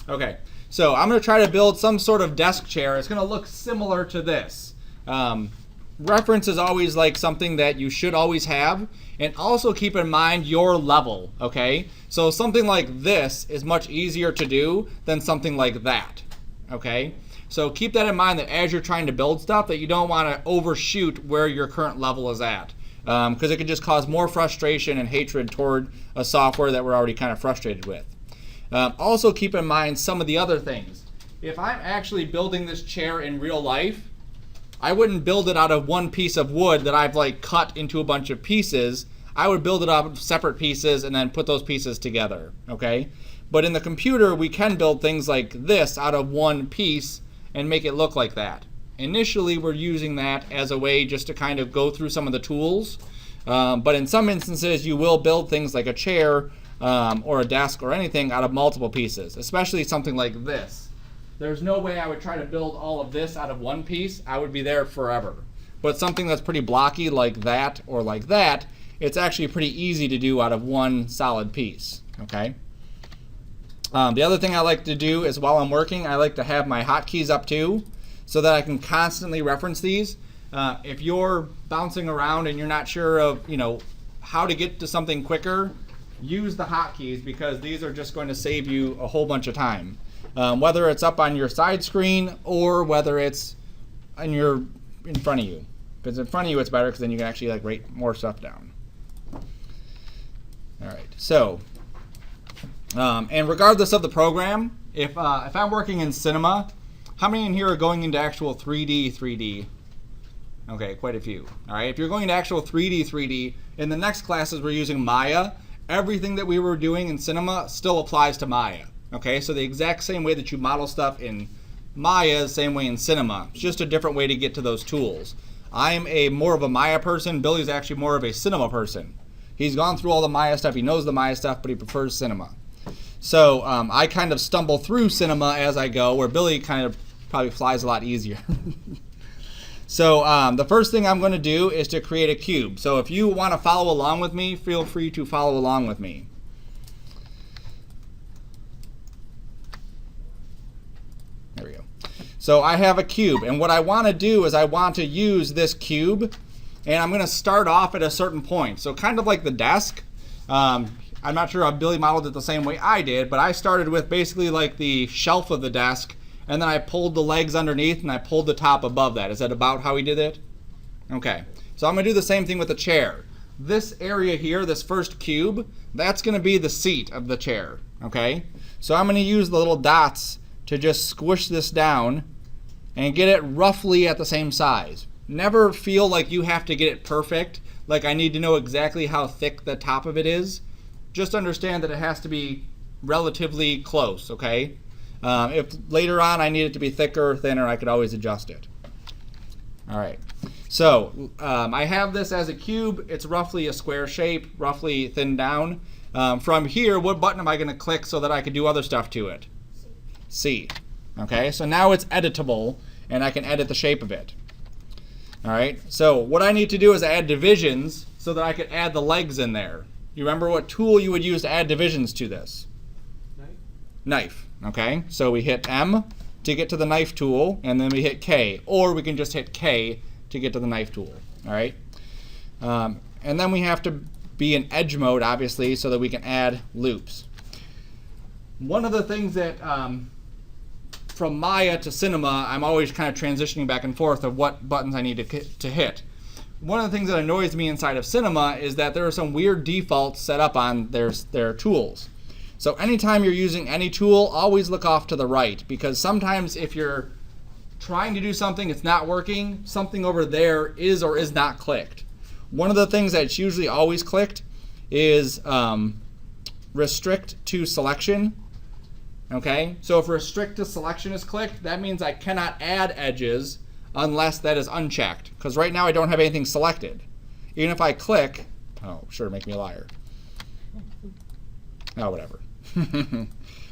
Okay, so I'm going to try to build some sort of desk chair. It's going to look similar to this. Reference is always like something that you should always have, and also keep in mind your level, okay? So something like this is much easier to do than something like that, okay? So keep that in mind, that as you're trying to build stuff, that you don't want to overshoot where your current level is at, because it could just cause more frustration and hatred toward a software that we're already kind of frustrated with. Also keep in mind some of the other things. If I'm actually building this chair in real life, I wouldn't build it out of one piece of wood that I've like cut into a bunch of pieces. I would build it out of separate pieces and then put those pieces together, okay? But in the computer, we can build things like this out of one piece and make it look like that. Initially, we're using that as a way just to kind of go through some of the tools. But in some instances, you will build things like a chair or a desk or anything out of multiple pieces, especially something like this. There's no way I would try to build all of this out of one piece. I would be there forever. But something that's pretty blocky like that or like that, it's actually pretty easy to do out of one solid piece, okay? The other thing I like to do is while I'm working, I like to have my hotkeys up too, so that I can constantly reference these. If you're bouncing around and you're not sure of, how to get to something quicker, use the hotkeys, because these are just going to save you a whole bunch of time. Whether it's up on your side screen or whether it's in front of you. If it's in front of you, it's better, because then you can actually like write more stuff down. All right, so, and regardless of the program, if I'm working in Cinema, how many in here are going into actual 3D? Okay, quite a few. All right, if you're going into actual 3D, in the next classes we're using Maya. Everything that we were doing in Cinema still applies to Maya. Okay, so the exact same way that you model stuff in Maya, the same way in Cinema. It's just a different way to get to those tools. I'm more of a Maya person. Billy's actually more of a Cinema person. He's gone through all the Maya stuff. He knows the Maya stuff, but he prefers Cinema. So I kind of stumble through Cinema as I go, where Billy kind of probably flies a lot easier. So the first thing I'm going to do is to create a cube. So if you want to follow along with me, feel free to follow along with me. There we go. So I have a cube, and what I want to do is I want to use this cube, and I'm going to start off at a certain point. So kind of like the desk. I'm not sure how Billy modeled it the same way I did, but I started with basically like the shelf of the desk, and then I pulled the legs underneath and I pulled the top above that. Is that about how he did it? Okay. So I'm going to do the same thing with the chair. This area here, this first cube, that's going to be the seat of the chair. Okay. So I'm going to use the little dots to just squish this down and get it roughly at the same size. Never feel like you have to get it perfect, like I need to know exactly how thick the top of it is. Just understand that it has to be relatively close, okay? If later on I need it to be thicker or thinner, I could always adjust it. All right, so I have this as a cube. It's roughly a square shape, roughly thinned down. From here, what button am I going to click so that I can do other stuff to it? C. Okay, so now it's editable, and I can edit the shape of it. All right, so what I need to do is add divisions so that I could add the legs in there. You remember what tool you would use to add divisions to this? Knife. Okay, so we hit M to get to the knife tool, and then we hit K, or we can just hit K to get to the knife tool. All right, and then we have to be in edge mode, obviously, so that we can add loops. One of the things that from Maya to Cinema, I'm always kind of transitioning back and forth of what buttons I need to hit. One of the things that annoys me inside of Cinema is that there are some weird defaults set up on their tools. So anytime you're using any tool, always look off to the right, because sometimes if you're trying to do something, it's not working, something over there is or is not clicked. One of the things that's usually always clicked is restrict to selection. Okay, so if restrict to selection is clicked, that means I cannot add edges unless that is unchecked, because right now I don't have anything selected. Even if I click, oh, sure, make me a liar. Oh, whatever.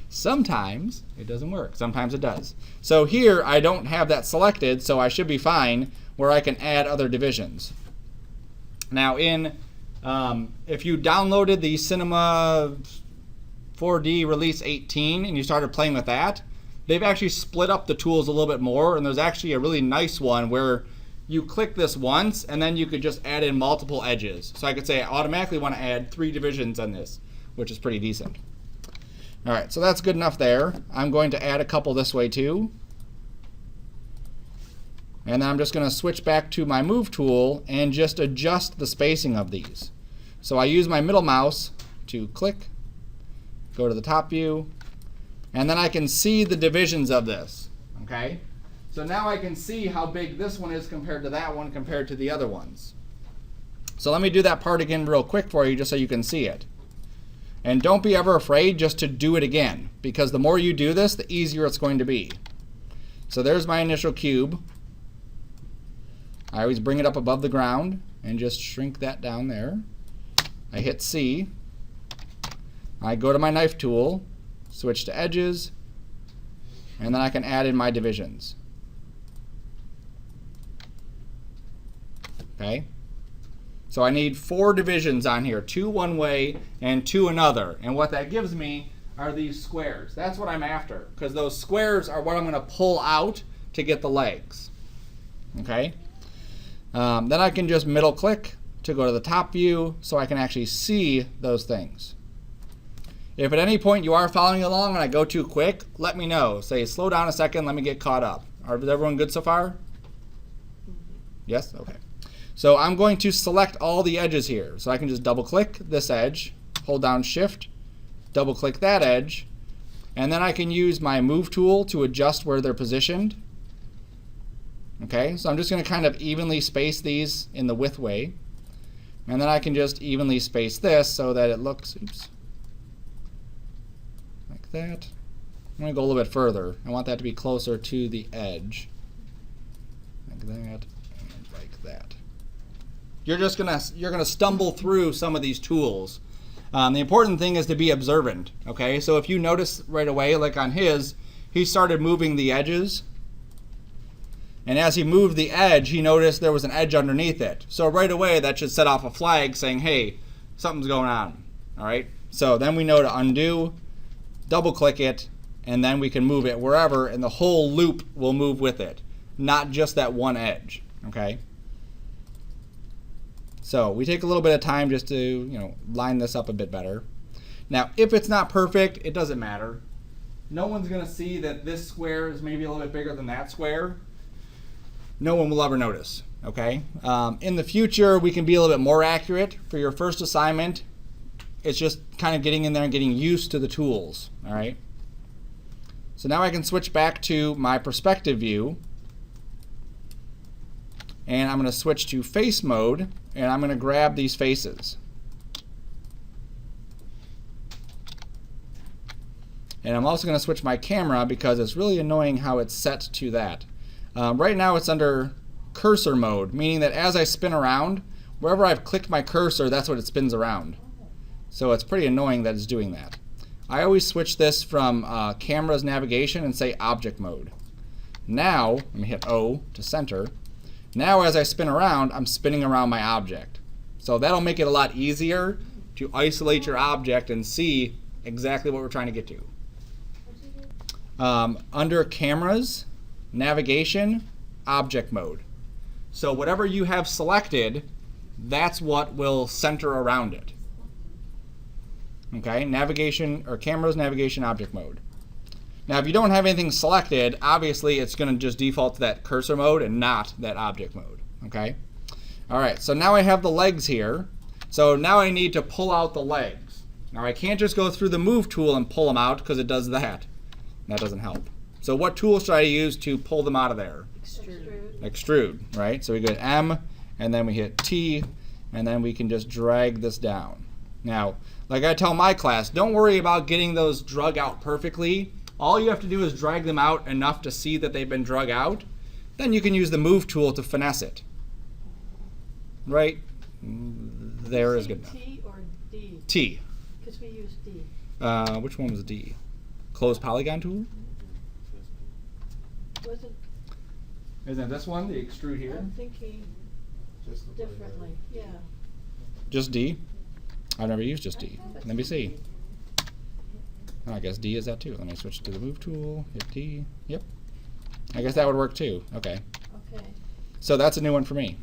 Sometimes it doesn't work. Sometimes it does. So here I don't have that selected, so I should be fine where I can add other divisions. Now if you downloaded the Cinema 4D release 18 and you started playing with that, they've actually split up the tools a little bit more, and there's actually a really nice one where you click this once and then you could just add in multiple edges. So I could say I automatically want to add 3 divisions on this, which is pretty decent. All right, so that's good enough there. I'm going to add a couple this way too. And then I'm just going to switch back to my move tool and just adjust the spacing of these. So I use my middle mouse to click, go to the top view, and then I can see the divisions of this. Okay? So now I can see how big this one is compared to that one compared to the other ones. So let me do that part again real quick for you just so you can see it. And don't be ever afraid just to do it again, because the more you do this, the easier it's going to be. So there's my initial cube. I always bring it up above the ground and just shrink that down there. I hit C. I go to my knife tool, switch to edges, and then I can add in my divisions. Okay? So I need 4 divisions on here, 2 one way and 2 another. And what that gives me are these squares. That's what I'm after, because those squares are what I'm going to pull out to get the legs. Okay? Then I can just middle click to go to the top view so I can actually see those things. If at any point you are following along and I go too quick, let me know. Say, slow down a second, let me get caught up. Is everyone good so far? Yes? Okay. So I'm going to select all the edges here. So I can just double click this edge, hold down Shift, double click that edge, and then I can use my move tool to adjust where they're positioned. Okay, so I'm just going to kind of evenly space these in the width way. And then I can just evenly space this so that it looks, oops, like that. I'm going to go a little bit further. I want that to be closer to the edge. Like that and like that. You're gonna stumble through some of these tools. The important thing is to be observant. Okay, so if you notice right away, like on his, he started moving the edges. And as he moved the edge, he noticed there was an edge underneath it. So right away, that should set off a flag saying, hey, something's going on. All right? So then we know to undo, double click it, and then we can move it wherever, and the whole loop will move with it, not just that one edge. Okay? So we take a little bit of time just to line this up a bit better. Now, if it's not perfect, it doesn't matter. No one's going to see that this square is maybe a little bit bigger than that square. No one will ever notice, okay? In the future, we can be a little bit more accurate. For your first assignment, it's just kind of getting in there and getting used to the tools, all right? So now I can switch back to my perspective view, and I'm going to switch to face mode, and I'm going to grab these faces. And I'm also going to switch my camera because it's really annoying how it's set to that. Right now it's under cursor mode, meaning that as I spin around, wherever I've clicked my cursor, that's what it spins around. So it's pretty annoying that it's doing that. I always switch this from camera's navigation and say object mode. Now, let me hit O to center. Now as I spin around, I'm spinning around my object. So that'll make it a lot easier to isolate your object and see exactly what we're trying to get to. Under cameras, navigation, object mode. So whatever you have selected, that's what will center around it. Okay, navigation or cameras, navigation, object mode. Now if you don't have anything selected, obviously it's going to just default to that cursor mode and not that object mode. Okay? Alright, so now I have the legs here. So now I need to pull out the legs. Now I can't just go through the move tool and pull them out because it does that. That doesn't help. So what tool should I use to pull them out of there? Extrude. Extrude, right? So we go to M, and then we hit T, and then we can just drag this down. Now, like I tell my class, don't worry about getting those drug out perfectly. All you have to do is drag them out enough to see that they've been drug out. Then you can use the move tool to finesse it. Right? There is good enough. T or D? T. Because we use D. Which one was D? Close polygon tool? Isn't it this one, the extrude here? I'm thinking differently, yeah. Just D? I've never used just D. Let me see. I guess D is that too. Let me switch to the move tool, hit D. Yep. I guess that would work too. Okay. Okay. So that's a new one for me.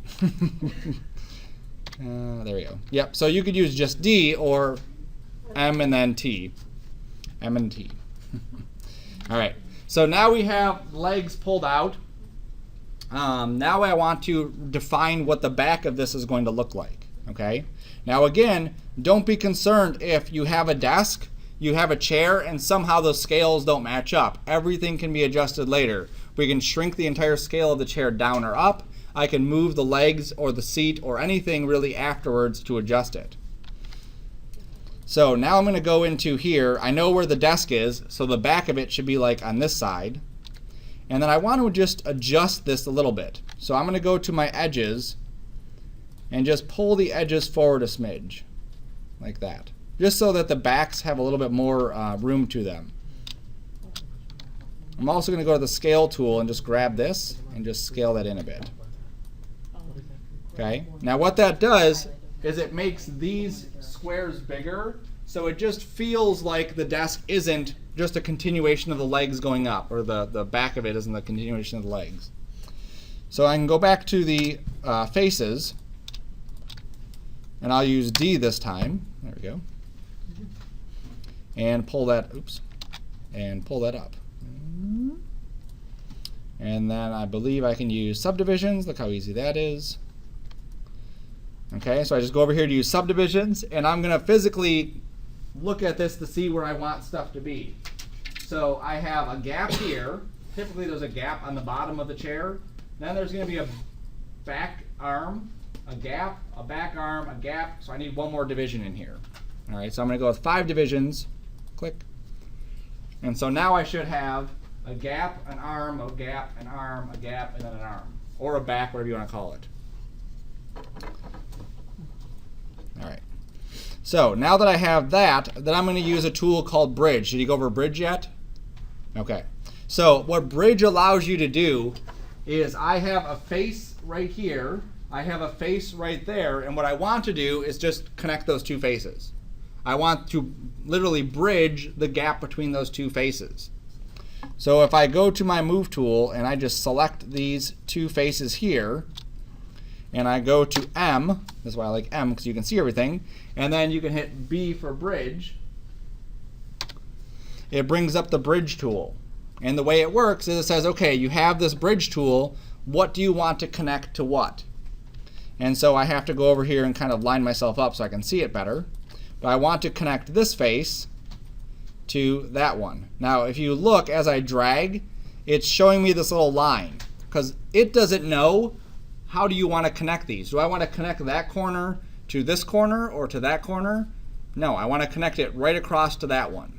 There we go. Yep. So you could use just D or M and then T. M and T. All right. So now we have legs pulled out. Now I want to define what the back of this is going to look like. Okay. Now again, don't be concerned if you have a desk, you have a chair, and somehow the scales don't match up. Everything can be adjusted later. We can shrink the entire scale of the chair down or up. I can move the legs or the seat or anything really afterwards to adjust it. So now I'm going to go into here. I know where the desk is, so the back of it should be like on this side. And then I want to just adjust this a little bit. So I'm going to go to my edges and just pull the edges forward a smidge, like that. Just so that the backs have a little bit more room to them. I'm also going to go to the scale tool and just grab this and just scale that in a bit. Okay. Now what that does is it makes these squares bigger, so it just feels like the desk isn't just a continuation of the legs going up, or the back of it isn't the continuation of the legs. So I can go back to the faces, and I'll use D this time. There we go. And pull that, and pull that up. And then I believe I can use subdivisions. Look how easy that is. Okay, so I just go over here to use subdivisions, and I'm going to physically look at this to see where I want stuff to be. So I have a gap here. Typically there's a gap on the bottom of the chair. Then there's going to be a back arm, a gap, a back arm, a gap. So I need one more division in here. All right, so I'm going to go with 5 divisions. Click. And so now I should have a gap, an arm, a gap, an arm, a gap, and then an arm. Or a back, whatever you want to call it. All right. So now that I have that, then I'm going to use a tool called Bridge. Did you go over Bridge yet? Okay. So what Bridge allows you to do is I have a face right here. I have a face right there. And what I want to do is just connect those two faces. I want to literally bridge the gap between those two faces. So if I go to my Move tool and I just select these two faces here, and I go to M, that's why I like M, because you can see everything, and then you can hit B for Bridge. It brings up the Bridge tool. And the way it works is it says, okay, you have this Bridge tool, what do you want to connect to what? And so I have to go over here and kind of line myself up so I can see it better. But I want to connect this face to that one. Now if you look as I drag, it's showing me this little line, because it doesn't know how do you want to connect these. Do I want to connect that corner to this corner or to that corner? No, I want to connect it right across to that one.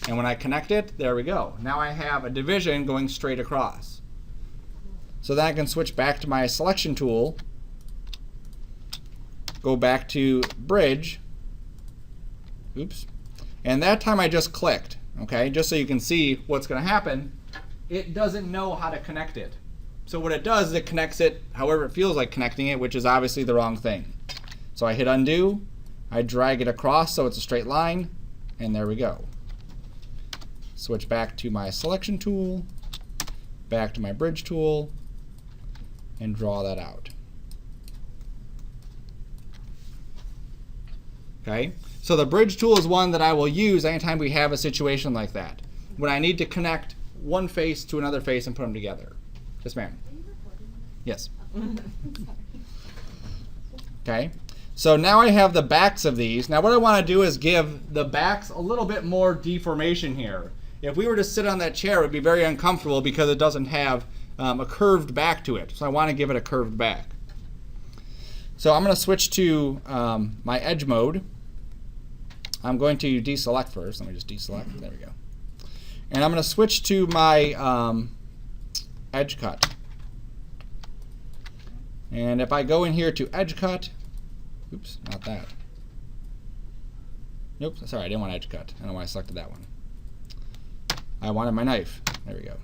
And when I connect it, there we go. Now I have a division going straight across. So then I can switch back to my selection tool, go back to Bridge, and that time I just clicked, okay, just so you can see what's going to happen. It doesn't know how to connect it. So what it does is it connects it however it feels like connecting it, which is obviously the wrong thing. So I hit undo, I drag it across so it's a straight line, and there we go. Switch back to my selection tool, back to my Bridge tool, and draw that out. Okay, so the Bridge tool is one that I will use anytime we have a situation like that, when I need to connect one face to another face and put them together. Yes, ma'am. Are you recording? Yes. Sorry. Okay, so now I have the backs of these. Now what I want to do is give the backs a little bit more deformation here. If we were to sit on that chair, it would be very uncomfortable because it doesn't have a curved back to it. So I want to give it a curved back. So I'm going to switch to my edge mode. I'm going to deselect first. Let me just deselect. There we go. And I'm going to switch to my edge cut. And if I go in here to edge cut, oops, not that. Nope, sorry, I didn't want edge cut. I don't know why I selected that one. I wanted my knife. There we go.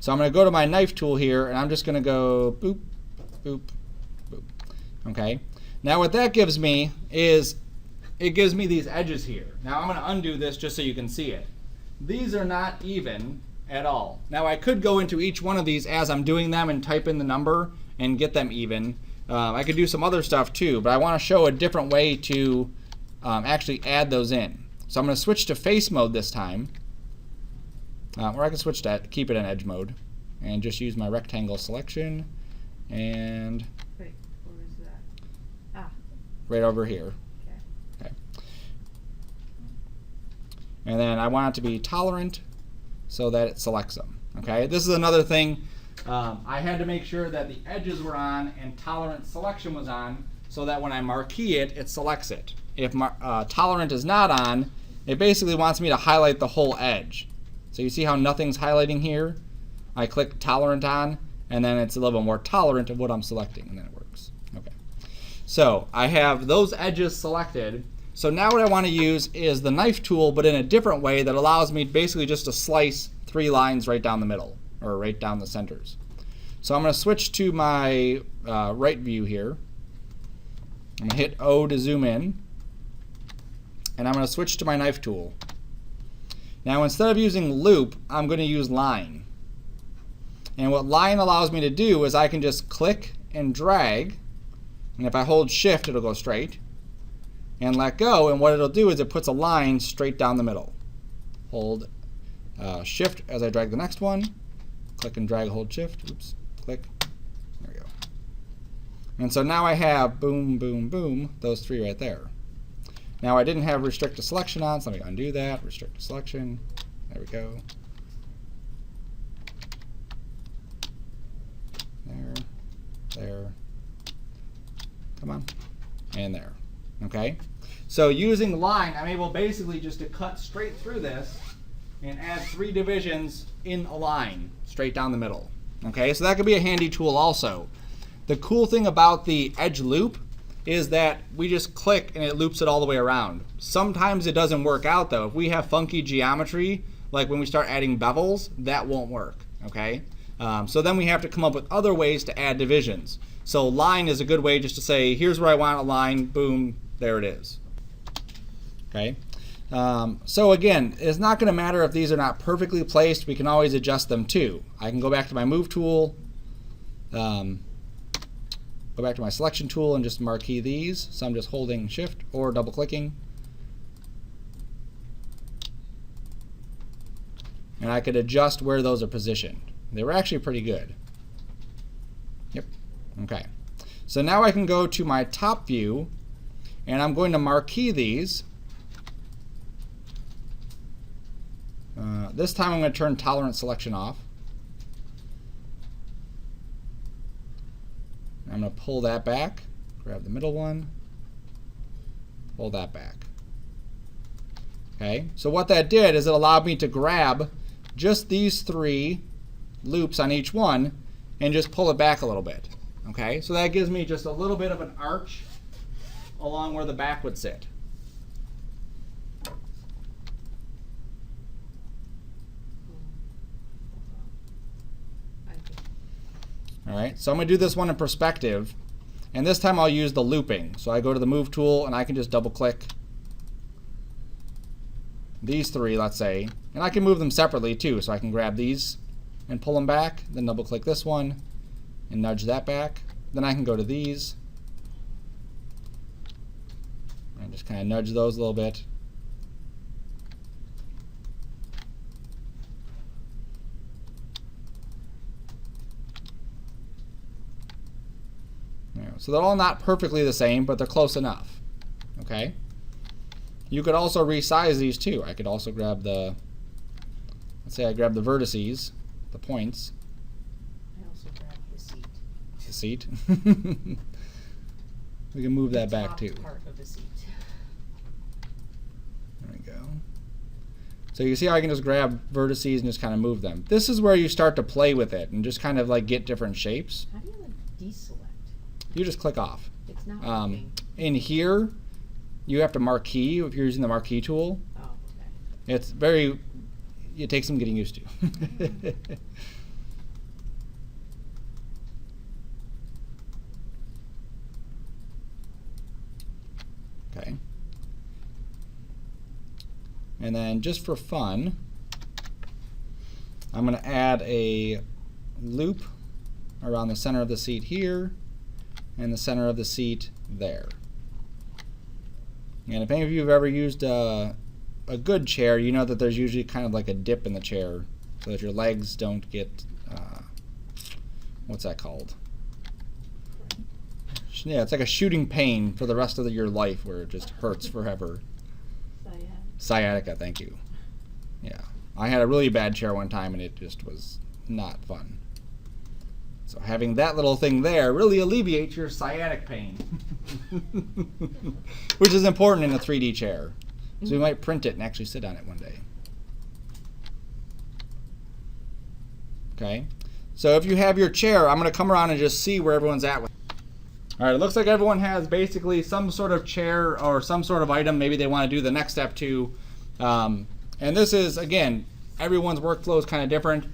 So I'm going to go to my knife tool here, and I'm just going to go boop, boop, boop. Okay. Now what that gives me is it gives me these edges here. Now I'm going to undo this just so you can see it. These are not even at all. Now I could go into each one of these as I'm doing them and type in the number and get them even. I could do some other stuff too, but I want to show a different way to actually add those in. So I'm going to switch to face mode this time, or I can switch to keep it in edge mode and just use my rectangle selection and Wait, where is that? Ah, right over here. okay. Okay. And then I want it to be tolerant so that it selects them. Okay, this is another thing. I had to make sure that the edges were on and tolerant selection was on so that when I marquee it, it selects it. If tolerant is not on, it basically wants me to highlight the whole edge. So you see how nothing's highlighting here? I click tolerant on, and then it's a little bit more tolerant of what I'm selecting, and then it works. Okay. So I have those edges selected. So now what I want to use is the knife tool, but in a different way that allows me basically just to slice 3 lines right down the middle, or right down the centers. So I'm going to switch to my right view here. I'm going to hit O to zoom in, and I'm going to switch to my knife tool. Now instead of using loop, I'm going to use line. And what line allows me to do is I can just click and drag, and if I hold shift it'll go straight, and let go, and what it'll do is it puts a line straight down the middle. Hold shift as I drag the next one, click and drag, hold shift, oops, click, there we go. And so now I have boom, boom, boom, those 3 right there. Now I didn't have restrict to selection on, so let me undo that, restrict to selection, there we go. There, come on, and there. Okay, so using line, I'm able basically just to cut straight through this and add 3 divisions in a line straight down the middle. Okay, so that could be a handy tool also. The cool thing about the edge loop is that we just click and it loops it all the way around. Sometimes it doesn't work out though. If we have funky geometry, like when we start adding bevels, that won't work. Okay. So then we have to come up with other ways to add divisions. So line is a good way just to say, here's where I want a line, boom, there it is. Okay. So again, it's not going to matter if these are not perfectly placed. We can always adjust them too. I can go back to my move tool, go back to my selection tool and just marquee these. So I'm just holding shift or double clicking. And I could adjust where those are positioned. They were actually pretty good. Yep. Okay. So now I can go to my top view, and I'm going to marquee these. This time I'm going to turn tolerant selection off. I'm going to pull that back, grab the middle one, pull that back. Okay. So what that did is it allowed me to grab just these 3 loops on each one and just pull it back a little bit. Okay, so that gives me just a little bit of an arch along where the back would sit. All right, so I'm going to do this one in perspective, and this time I'll use the looping. So I go to the move tool and I can just double click these 3, let's say, and I can move them separately too. So I can grab these and pull them back, then double click this one and nudge that back. Then I can go to these and just kind of nudge those a little bit. So they're all not perfectly the same, but they're close enough. Okay. You could also resize these too. I could also grab the, let's say I grab the vertices, the points. I also grabbed the seat. The seat. We can move that back too. Part of the seat. There we go. So you see how I can just grab vertices and just kind of move them. This is where you start to play with it and just kind of like get different shapes. How do you deselect? You just click off. It's not working. In here, you have to marquee if you're using the marquee tool. Oh, okay. It's very, it takes some getting used to. Okay. And then just for fun, I'm going to add a loop around the center of the seat here and the center of the seat there. And if any of you have ever used a good chair, you know that there's usually kind of like a dip in the chair so that your legs don't get, what's that called? Yeah, it's like a shooting pain for the rest of your life where it just hurts forever. Sciatica, thank you. Yeah, I had a really bad chair one time and it just was not fun. So having that little thing there really alleviates your sciatic pain, which is important in a 3D chair. So we might print it and actually sit on it one day. Okay, so if you have your chair, I'm going to come around and just see where everyone's at with it. All right, it looks like everyone has basically some sort of chair or some sort of item maybe they want to do the next step to. And this is, again, everyone's workflow is kind of different.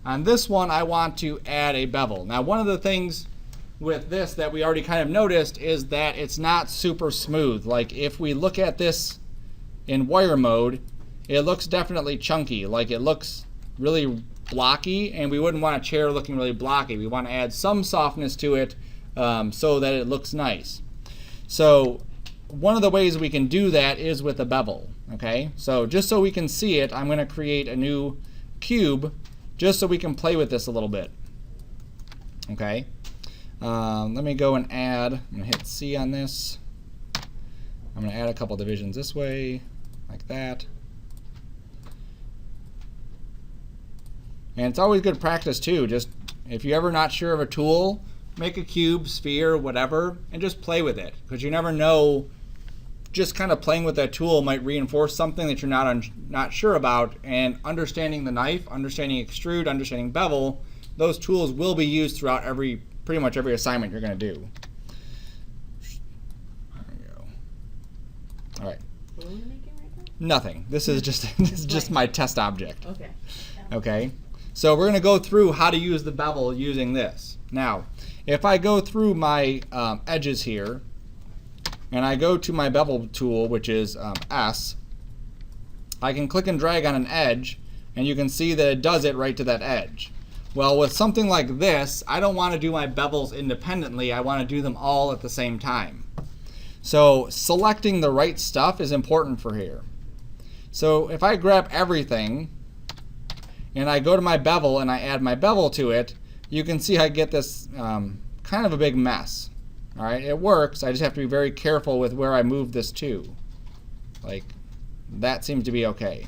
On this one, I want to add a bevel. Now, one of the things with this that we already kind of noticed is that it's not super smooth. Like if we look at this in wire mode, it looks definitely chunky. Like it looks really blocky, and we wouldn't want a chair looking really blocky. We want to add some softness to it so that it looks nice. So one of the ways we can do that is with a bevel. Okay, so just so we can see it, I'm going to create a new cube just so we can play with this a little bit. Okay, let me go and add, I'm going to hit C on this. I'm going to add a couple divisions this way, like that. And it's always good practice too, just if you're ever not sure of a tool, make a cube, sphere, whatever, and just play with it, because you never know, just kind of playing with that tool might reinforce something that you're not sure about, and understanding the knife, understanding extrude, understanding bevel, those tools will be used throughout pretty much every assignment you're going to do. There we go. All right. What are we making right now? Nothing. This is just my test object. Okay. Okay. So we're going to go through how to use the bevel using this. Now, if I go through my edges here, and I go to my bevel tool, which is S, I can click and drag on an edge, and you can see that it does it right to that edge. Well, with something like this, I don't want to do my bevels independently. I want to do them all at the same time. So selecting the right stuff is important for here. So if I grab everything, and I go to my bevel and I add my bevel to it, you can see I get this kind of a big mess. All right, it works. I just have to be very careful with where I move this to. Like, that seems to be okay.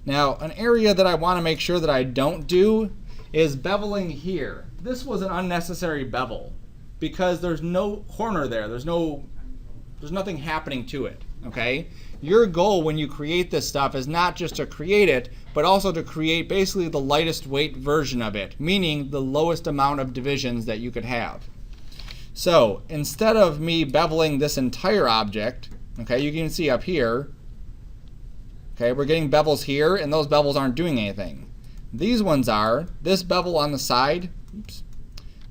Now, an area that I want to make sure that I don't do is beveling here. This was an unnecessary bevel because there's no corner there. There's nothing happening to it, okay? Your goal when you create this stuff is not just to create it, but also to create basically the lightest weight version of it, meaning the lowest amount of divisions that you could have. So instead of me beveling this entire object, okay, you can see up here, okay, we're getting bevels here, and those bevels aren't doing anything. These ones are. This bevel on the side, oops,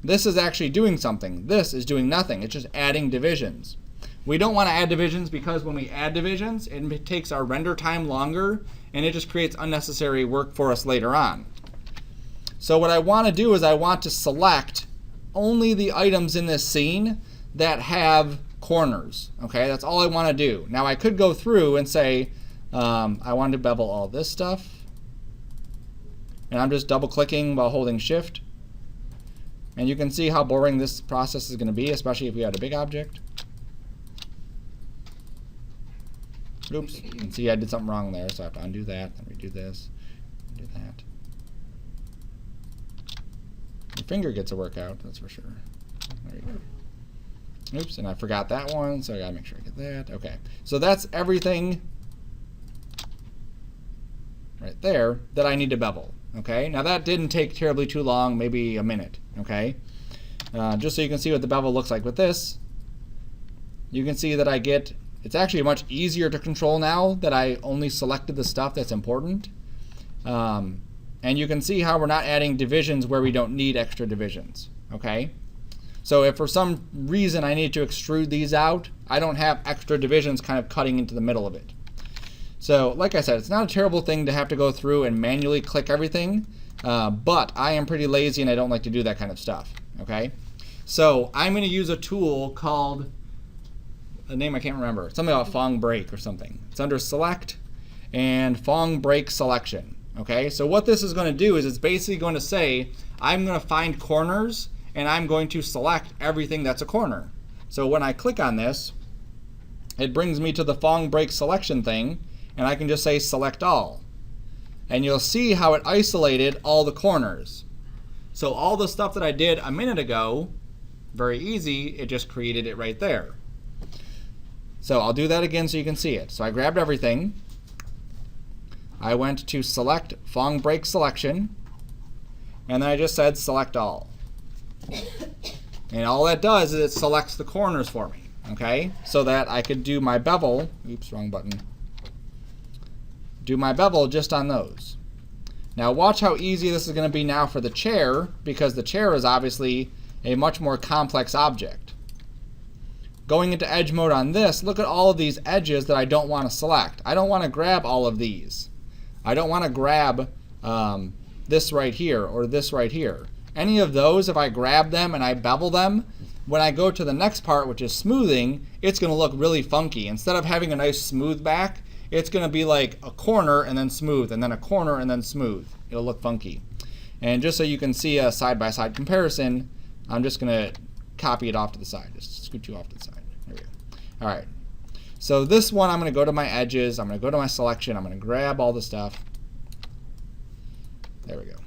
this is actually doing something. This is doing nothing. It's just adding divisions. We don't want to add divisions because when we add divisions, it takes our render time longer, and it just creates unnecessary work for us later on. So what I want to do is I want to select only the items in this scene that have corners. Okay, that's all I want to do. Now I could go through and say I want to bevel all this stuff, and I'm just double clicking while holding shift, and you can see how boring this process is going to be, especially if we had a big object. Oops, you can see I did something wrong there, so I have to undo that, then redo this, do that. Your finger gets a workout, that's for sure. There you go. Oops, and I forgot that one, so I gotta make sure I get that. Okay, so that's everything right there that I need to bevel. Okay, now that didn't take terribly too long, maybe a minute. Okay, just so you can see what the bevel looks like with this, you can see that I get, it's actually much easier to control now that I only selected the stuff that's important. And you can see how we're not adding divisions where we don't need extra divisions. Okay, so if for some reason I need to extrude these out, I don't have extra divisions kind of cutting into the middle of it. So like I said, it's not a terrible thing to have to go through and manually click everything, but I am pretty lazy and I don't like to do that kind of stuff. Okay, so I'm going to use a tool called, a name I can't remember, something about Fong Break or something. It's under Select and Fong Break Selection. Okay, so what this is going to do is it's basically going to say, I'm going to find corners and I'm going to select everything that's a corner. So when I click on this, it brings me to the Fong Break Selection thing, and I can just say Select All. And you'll see how it isolated all the corners. So all the stuff that I did a minute ago, very easy, it just created it right there. So I'll do that again so you can see it. So I grabbed everything. I went to Select Fong Break Selection, and then I just said Select All. And all that does is it selects the corners for me, okay? So that I could do my bevel, oops, wrong button, do my bevel just on those. Now watch how easy this is going to be now for the chair, because the chair is obviously a much more complex object. Going into edge mode on this, look at all of these edges that I don't want to select. I don't want to grab all of these. I don't want to grab this right here or this right here. Any of those, if I grab them and I bevel them, when I go to the next part, which is smoothing, it's going to look really funky. Instead of having a nice smooth back, it's going to be like a corner and then smooth, and then a corner and then smooth. It'll look funky. And just so you can see a side-by-side comparison, I'm just going to copy it off to the side. Just scoot you off to the side. There we go. All right. So this one, I'm going to go to my edges. I'm going to go to my selection. I'm going to grab all the stuff. There we go.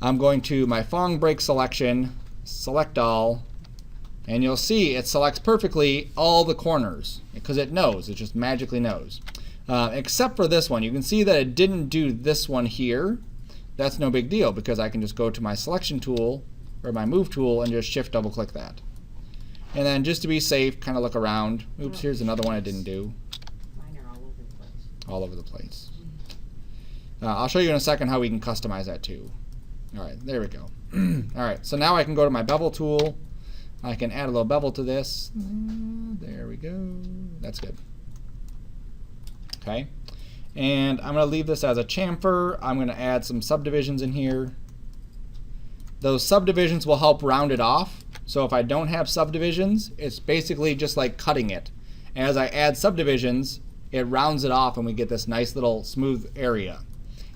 I'm going to my Fong Break Selection, Select All, and you'll see it selects perfectly all the corners because it knows. It just magically knows. Except for this one. You can see that it didn't do this one here. That's no big deal because I can just go to my Selection tool or my Move tool and just Shift double click that. And then just to be safe, kind of look around. Oops, here's another one I didn't do. Mine are all over the place. All over the place. I'll show you in a second how we can customize that too. All right, there we go. All right, so now I can go to my bevel tool. I can add a little bevel to this. There we go. That's good. Okay, and I'm going to leave this as a chamfer. I'm going to add some subdivisions in here. Those subdivisions will help round it off. So if I don't have subdivisions, it's basically just like cutting it. As I add subdivisions, it rounds it off and we get this nice little smooth area.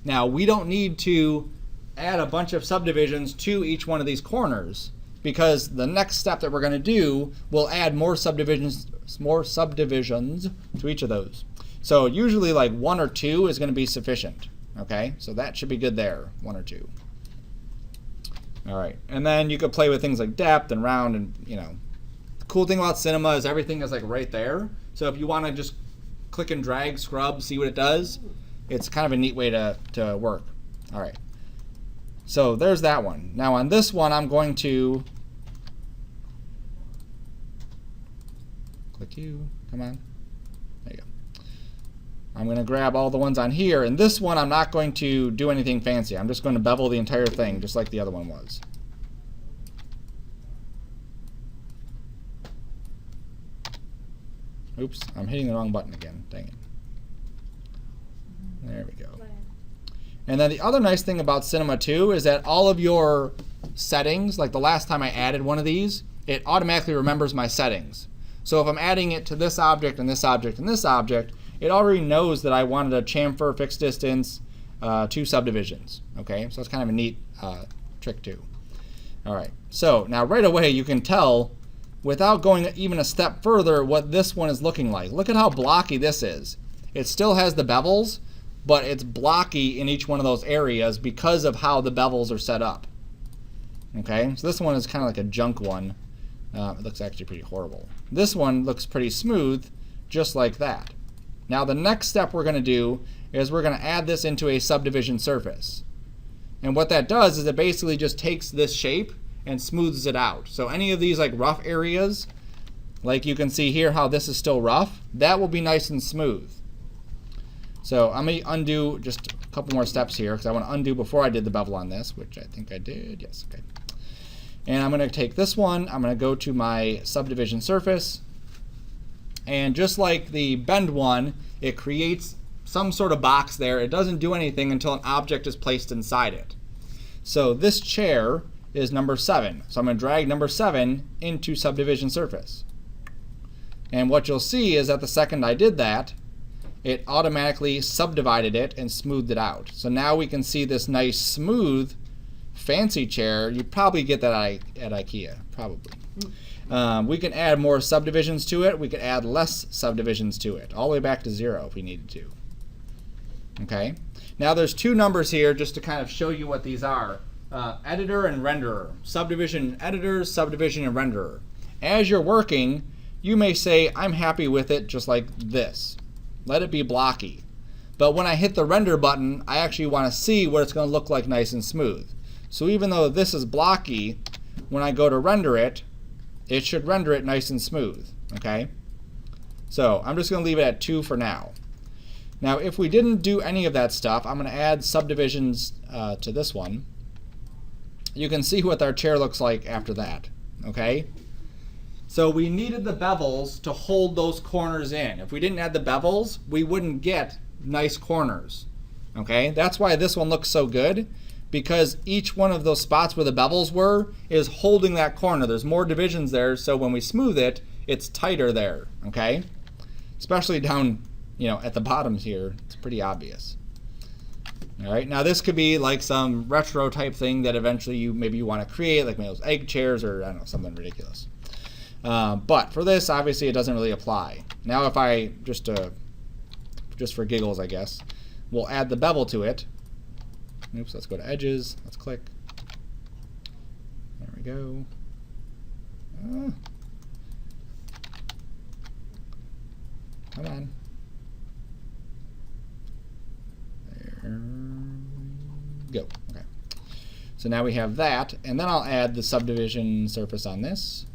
Now we don't need to add a bunch of subdivisions to each one of these corners because the next step that we're going to do will add more subdivisions to each of those. So usually like 1 or 2 is going to be sufficient. Okay, so that should be good there, 1 or 2. All right, and then you could play with things like depth and round, and you know, the cool thing about Cinema is everything is like right there. So if you want to just click and drag, scrub, see what it does, it's kind of a neat way to work. All right, so there's that one. Now on this one, I'm going to click you. Come on, there you go. I'm going to grab all the ones on here, and this one I'm not going to do anything fancy. I'm just going to bevel the entire thing just like the other one was. Oops, I'm hitting the wrong button again. Dang it. There we go. And then the other nice thing about Cinema 2 is that all of your settings, like the last time I added one of these, it automatically remembers my settings. So if I'm adding it to this object and this object and this object, it already knows that I wanted a chamfer, fixed distance, 2 subdivisions. Okay, so it's kind of a neat trick too. All right, so now right away you can tell without going even a step further what this one is looking like. Look at how blocky this is. It still has the bevels, but it's blocky in each one of those areas because of how the bevels are set up. Okay, so this one is kind of like a junk one. It looks actually pretty horrible. This one looks pretty smooth, just like that. Now the next step we're going to do is we're going to add this into a subdivision surface. And what that does is it basically just takes this shape and smooths it out. So any of these like rough areas, like you can see here how this is still rough, that will be nice and smooth. So I'm going to undo just a couple more steps here because I want to undo before I did the bevel on this, which I think I did. Yes, okay. And I'm going to take this one, I'm going to go to my subdivision surface, And just like the bend one, it creates some sort of box there. It doesn't do anything until an object is placed inside it. So this chair is number 7. So I'm going to drag number 7 into subdivision surface. And what you'll see is that the second I did that, it automatically subdivided it and smoothed it out. So now we can see this nice smooth fancy chair. You probably get that at IKEA, probably. We can add more subdivisions to it. We could add less subdivisions to it, all the way back to 0 if we needed to. Okay. Now there's 2 numbers here just to kind of show you what these are. Editor and renderer. Subdivision editor, subdivision and renderer. As you're working, you may say, I'm happy with it just like this. Let it be blocky. But when I hit the render button, I actually want to see what it's going to look like nice and smooth. So even though this is blocky, when I go to render it, it should render it nice and smooth. Okay? So I'm just going to leave it at 2 for now. Now if we didn't do any of that stuff, I'm going to add subdivisions to this one. You can see what our chair looks like after that. Okay? So we needed the bevels to hold those corners in. If we didn't add the bevels, we wouldn't get nice corners. Okay? That's why this one looks so good, because each one of those spots where the bevels were is holding that corner. There's more divisions there, so when we smooth it, it's tighter there. Okay? Especially down, at the bottoms here, it's pretty obvious. All right, now this could be like some retro type thing that eventually maybe you want to create, like maybe those egg chairs or I don't know, something ridiculous. But for this, obviously, it doesn't really apply. Now, if I just for giggles, I guess, we'll add the bevel to it. Oops, let's go to edges. Let's click. There we go. Come on. There we go. Okay. So now we have that, and then I'll add the subdivision surface on this.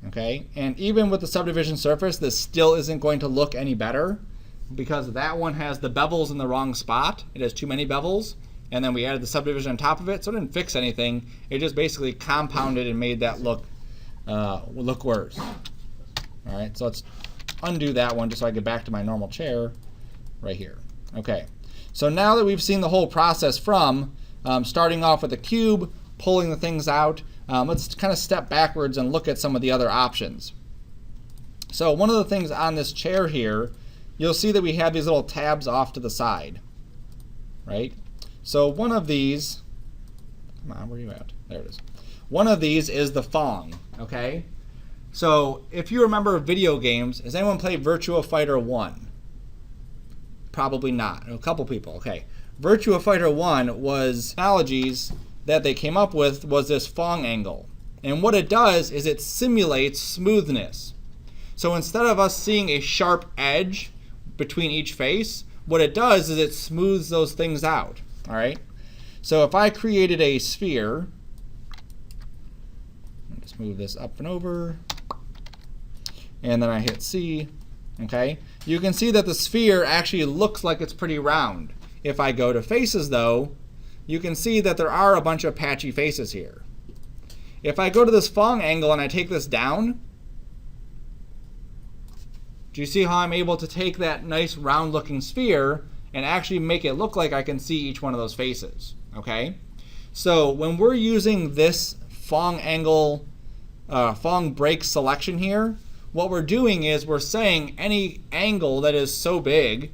Okay, and even with the subdivision surface, this still isn't going to look any better because that one has the bevels in the wrong spot. It has too many bevels, and then we added the subdivision on top of it, so it didn't fix anything. It just basically compounded and made that look worse. All right, so let's undo that one just so I get back to my normal chair right here. Okay, so now that we've seen the whole process from starting off with a cube, pulling the things out, let's kind of step backwards and look at some of the other options. So one of the things on this chair here, you'll see that we have these little tabs off to the side, right? So one of these, come on, where are you at? There it is. One of these is the Fong, okay? So if you remember video games, has anyone played Virtua Fighter 1? Probably not. A couple people, okay. Virtua Fighter 1 was technologies that they came up with was this Fong angle. And what it does is it simulates smoothness. So instead of us seeing a sharp edge between each face, what it does is it smooths those things out. All right. So if I created a sphere, just move this up and over, and then I hit C, okay, you can see that the sphere actually looks like it's pretty round. If I go to faces though, you can see that there are a bunch of patchy faces here. If I go to this Fong angle and I take this down, do you see how I'm able to take that nice round looking sphere and actually make it look like I can see each one of those faces? Okay, so when we're using this Fong angle, Fong break selection here, what we're doing is we're saying any angle that is so big,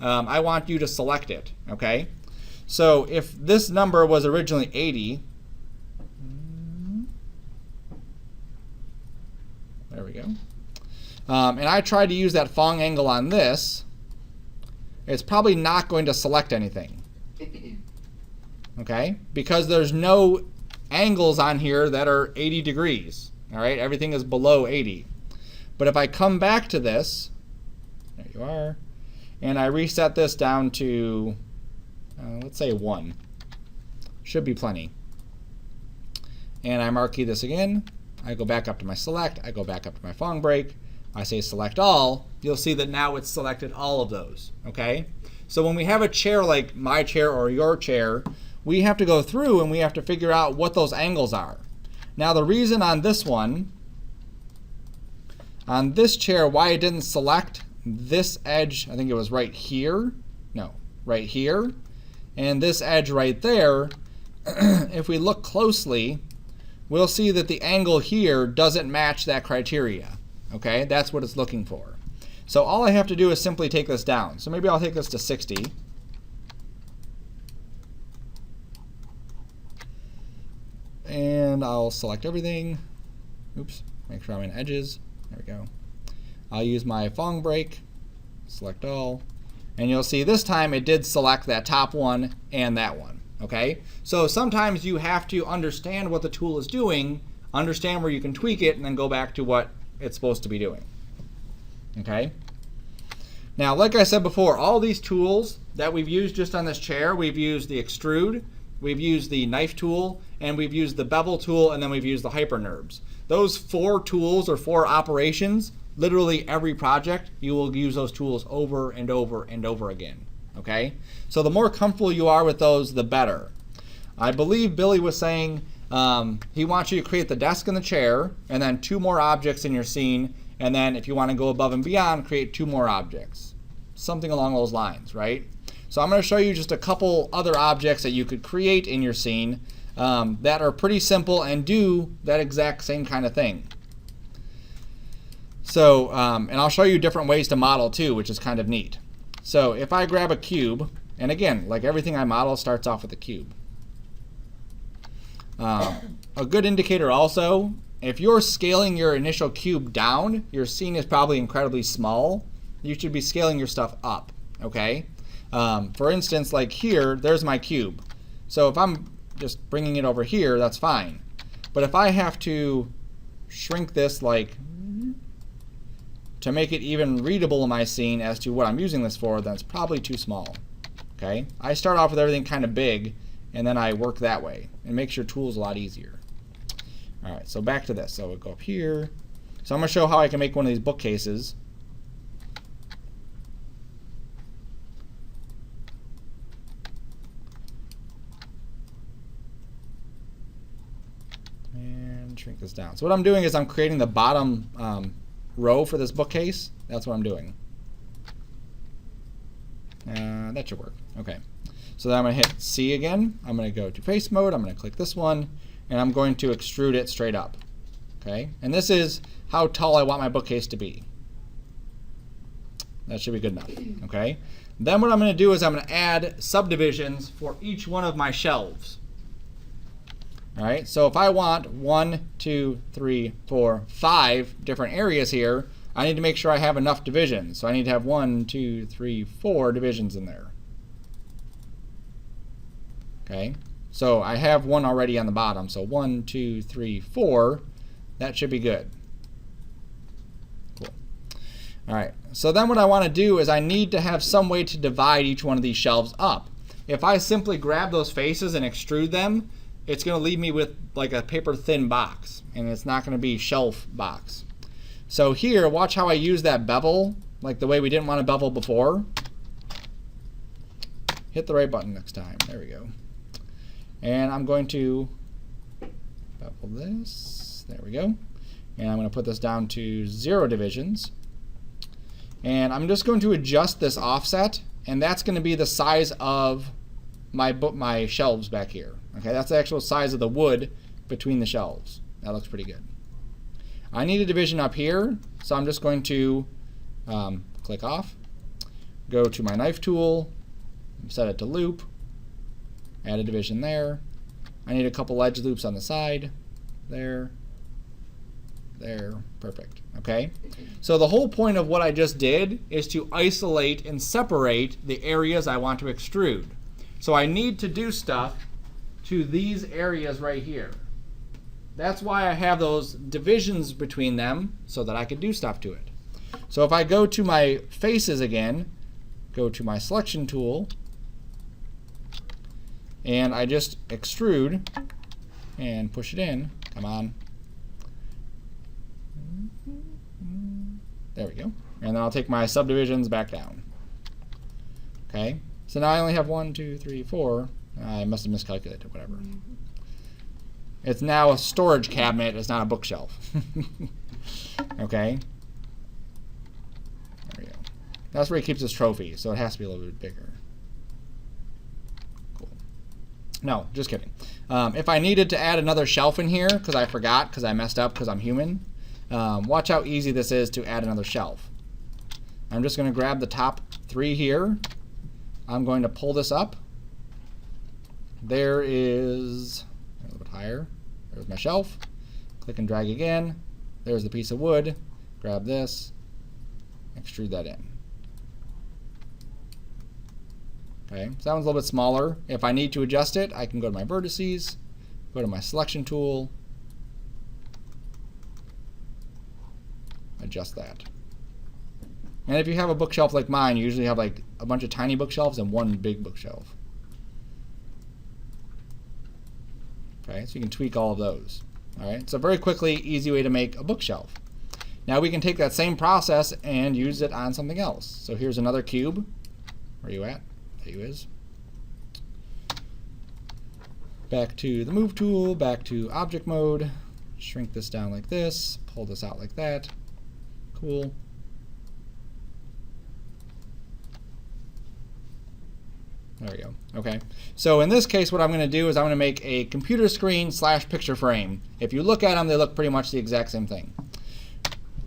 I want you to select it. Okay. So if this number was originally 80, there we go, and I tried to use that Fong angle on this, it's probably not going to select anything, okay, because there's no angles on here that are 80 degrees, all right, everything is below 80. But if I come back to this, there you are, and I reset this down to let's say 1. Should be plenty. And I marquee this again. I go back up to my select. I go back up to my Fong break. I say select all. You'll see that now it's selected all of those. Okay? So when we have a chair like my chair or your chair, we have to go through and we have to figure out what those angles are. Now the reason on this one, On this chair, why it didn't select this edge, I think it was right here. No, right here. And this edge right there, if we look closely, we'll see that the angle here doesn't match that criteria. Okay, that's what it's looking for. So all I have to do is simply take this down. So maybe I'll take this to 60. And I'll select everything. Oops, make sure I'm in edges. There we go. I'll use my Fong break, select all, and you'll see this time it did select that top one and that one. Okay? So sometimes you have to understand what the tool is doing, understand where you can tweak it, and then go back to what it's supposed to be doing. Okay? Now, like I said before, all these tools that we've used just on this chair, we've used the extrude, we've used the knife tool, and we've used the bevel tool, and then we've used the hyperNURBS. Those 4 tools or 4 operations, literally every project, you will use those tools over and over and over again. Okay? So the more comfortable you are with those, the better. I believe Billy was saying he wants you to create the desk and the chair, and then 2 more objects in your scene, and then if you want to go above and beyond, create 2 more objects. Something along those lines, right? So I'm going to show you just a couple other objects that you could create in your scene that are pretty simple and do that exact same kind of thing. So, and I'll show you different ways to model too, which is kind of neat. So if I grab a cube, and again, like everything I model starts off with a cube. A good indicator also, if you're scaling your initial cube down, your scene is probably incredibly small. You should be scaling your stuff up, okay? For instance, like here, there's my cube. So if I'm just bringing it over here, that's fine. But if I have to shrink this like to make it even readable in my scene as to what I'm using this for, then it's probably too small. Okay? I start off with everything kind of big, and then I work that way. It makes your tools a lot easier. All right, so back to this. So we'll go up here. So I'm going to show how I can make one of these bookcases. And shrink this down. So what I'm doing is I'm creating the bottom row for this bookcase. That's what I'm doing. That should work. Okay. So then I'm going to hit C again. I'm going to go to face mode. I'm going to click this one, and I'm going to extrude it straight up. Okay. And this is how tall I want my bookcase to be. That should be good enough. Okay. Then what I'm going to do is I'm going to add subdivisions for each one of my shelves. All right. So if I want 1, 2, 3, 4, 5 different areas here, I need to make sure I have enough divisions. So I need to have 1, 2, 3, 4 divisions in there. Okay. So I have one already on the bottom. So 1, 2, 3, 4. That should be good. Cool. All right. So then what I want to do is I need to have some way to divide each one of these shelves up. If I simply grab those faces and extrude them, it's going to leave me with like a paper thin box, and it's not going to be shelf box. So here, watch how I use that bevel, like the way we didn't want to bevel before. Hit the right button next time. There we go. And I'm going to bevel this. There we go. And I'm going to put this down to 0 divisions. And I'm just going to adjust this offset, and that's going to be the size of my shelves back here. Okay, that's the actual size of the wood between the shelves. That looks pretty good. I need a division up here, so I'm just going to click off, go to my knife tool, set it to loop, add a division there. I need a couple edge loops on the side, there, perfect. Okay, so the whole point of what I just did is to isolate and separate the areas I want to extrude. So I need to do stuff to these areas right here. That's why I have those divisions between them, so that I can do stuff to it. So if I go to my faces again, go to my selection tool, and I just extrude and push it in. Come on. There we go. And then I'll take my subdivisions back down. Okay. So now I only have 1, 2, 3, 4. I must have miscalculated, whatever. It's now a storage cabinet. It's not a bookshelf. Okay. That's where he keeps his trophy, so it has to be a little bit bigger. Cool. No, just kidding. If I needed to add another shelf in here, because I forgot, because I messed up, because I'm human, watch how easy this is to add another shelf. I'm just going to grab the top 3 here. I'm going to pull this up. There is a little bit higher. There's my shelf. Click and drag again. There's the piece of wood. Grab this. Extrude that in. Okay, so that one's a little bit smaller. If I need to adjust it, I can go to my vertices, go to my selection tool, adjust that. And if you have a bookshelf like mine, you usually have like a bunch of tiny bookshelves and one big bookshelf. Okay, so you can tweak all of those. All right, so very quickly, easy way to make a bookshelf. Now we can take that same process and use it on something else. So here's another cube. Where are you at? There you is. Back to the move tool, back to object mode. Shrink this down like this, pull this out like that. Cool. There we go. Okay. So in this case, what I'm going to do is I'm going to make a computer screen / picture frame. If you look at them, they look pretty much the exact same thing.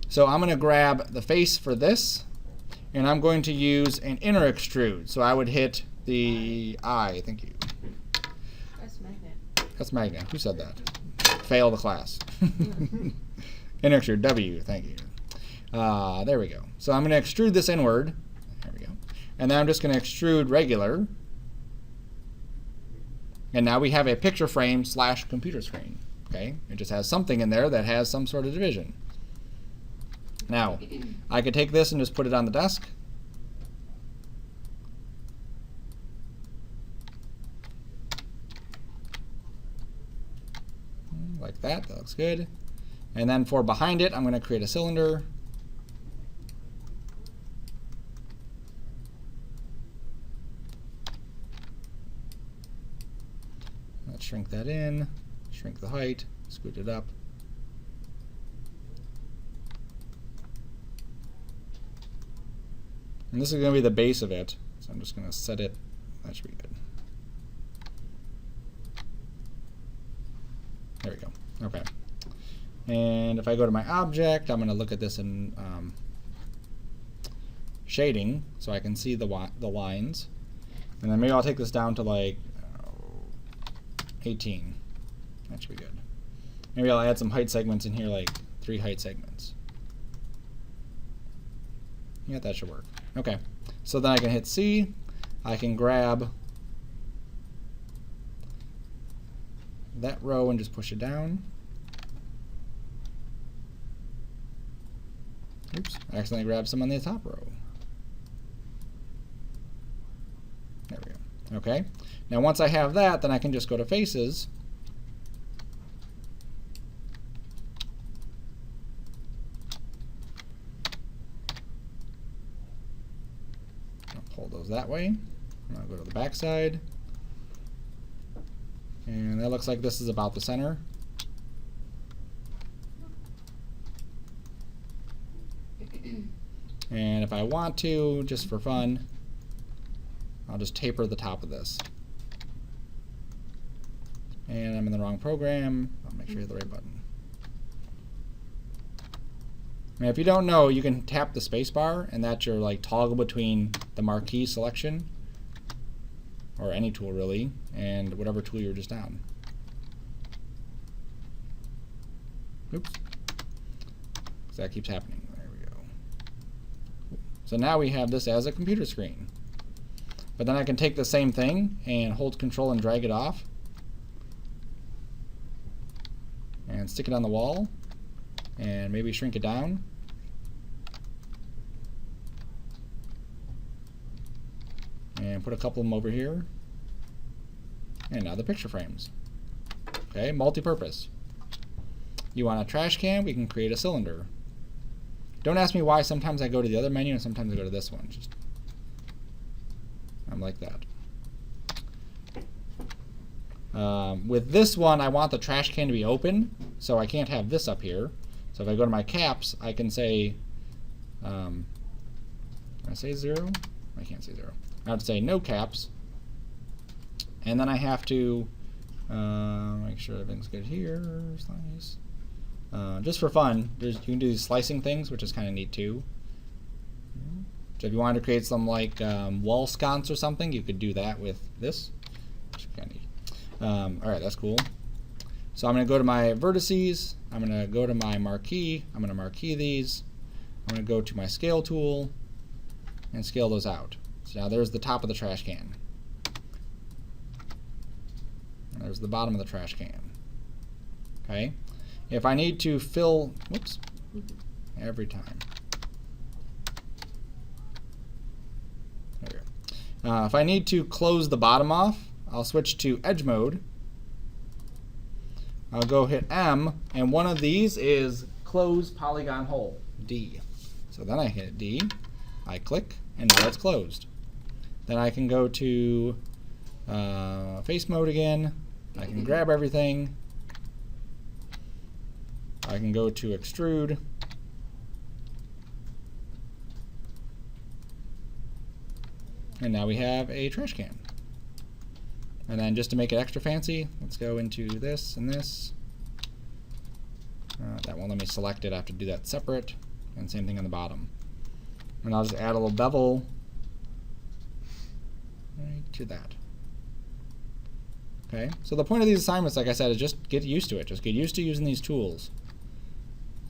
So I'm going to grab the face for this, and I'm going to use an inner extrude. So I would hit the I. Thank you. That's magnet. That's magnet. Who said that? Fail the class. Inner extrude. W. Thank you. There we go. So I'm going to extrude this inward. There we go. And then I'm just going to extrude regular. And now we have a picture frame / computer screen. Okay? It just has something in there that has some sort of division. Now, I could take this and just put it on the desk. Like that. That looks good. And then for behind it, I'm going to create a cylinder. Let's shrink that in, shrink the height, scoot it up. And this is going to be the base of it, so I'm just going to set it. That should be good. There we go. Okay. And if I go to my object, I'm going to look at this in shading, so I can see the lines. And then maybe I'll take this down to like 18. That should be good. Maybe I'll add some height segments in here, like 3 height segments. Yeah, that should work. Okay, so then I can hit C. I can grab that row and just push it down. Oops, I accidentally grabbed some on the top row. There we go. Okay, now once I have that, then I can just go to faces. Pull those that way. I'll go to the back side. And that looks like this is about the center. And if I want to, just for fun, I'll just taper the top of this. And I'm in the wrong program. I'll make sure you hit the right button. Now, if you don't know, you can tap the space bar, and that's your like toggle between the marquee selection, or any tool really, and whatever tool you're just on. Oops. So that keeps happening. There we go. So now we have this as a computer screen. But then I can take the same thing and hold Control and drag it off, and stick it on the wall. And maybe shrink it down. And put a couple of them over here. And now the picture frames. Okay, multi-purpose. You want a trash can? We can create a cylinder. Don't ask me why sometimes I go to the other menu and sometimes I go to this one. Just I'm like that. With this one, I want the trash can to be open, so I can't have this up here. So if I go to my caps, I can say, Can I say 0? I can't say 0. I have to say no caps. And then I have to make sure everything's good here. Slice. Just for fun, you can do these slicing things, which is kind of neat too. So if you wanted to create some like wall sconce or something, you could do that with this. Which is kind of neat. All right, that's cool. So I'm going to go to my vertices. I'm going to go to my marquee. I'm going to marquee these. I'm going to go to my scale tool and scale those out. So now there's the top of the trash can. And there's the bottom of the trash can. Okay. If I need to fill, whoops, every time. There we go. If I need to close the bottom off, I'll switch to edge mode. I'll go hit M, and one of these is close polygon hole, D. So then I hit D, I click, and now it's closed. Then I can go to face mode again. I can grab everything. I can go to extrude. And now we have a trash can. And then just to make it extra fancy, let's go into this and this. That won't let me select it. I have to do that separate. And same thing on the bottom. And I'll just add a little bevel right to that. Okay, so the point of these assignments, like I said, is just get used to it. Just get used to using these tools.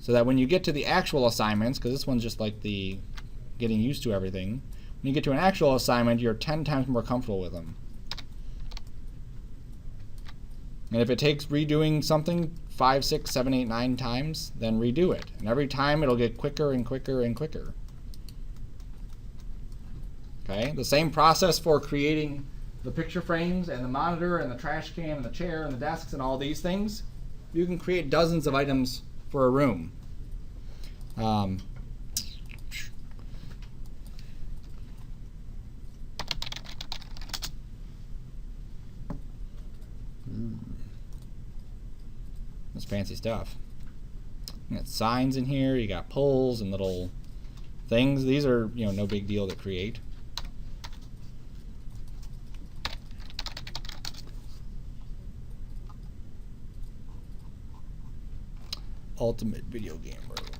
So that when you get to the actual assignments, because this one's just like the getting used to everything, when you get to an actual assignment, you're 10 times more comfortable with them. And if it takes redoing something 5, 6, 7, 8, 9 times, then redo it. And every time it'll get quicker and quicker and quicker. Okay, the same process for creating the picture frames and the monitor and the trash can and the chair and the desks and all these things. You can create dozens of items for a room. That's fancy stuff. You got signs in here, you got poles and little things. These are, no big deal to create. Ultimate video game room.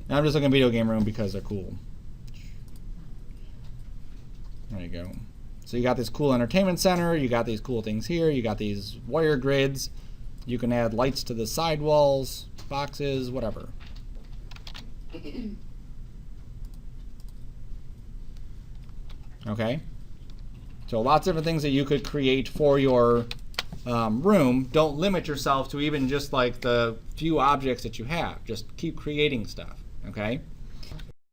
Now I'm just looking at video game room because they're cool. There you go. So you got this cool entertainment center, you got these cool things here, you got these wire grids, you can add lights to the side walls, boxes, whatever. Okay? So lots of different things that you could create for your room. Don't limit yourself to even just like the few objects that you have. Just keep creating stuff, okay?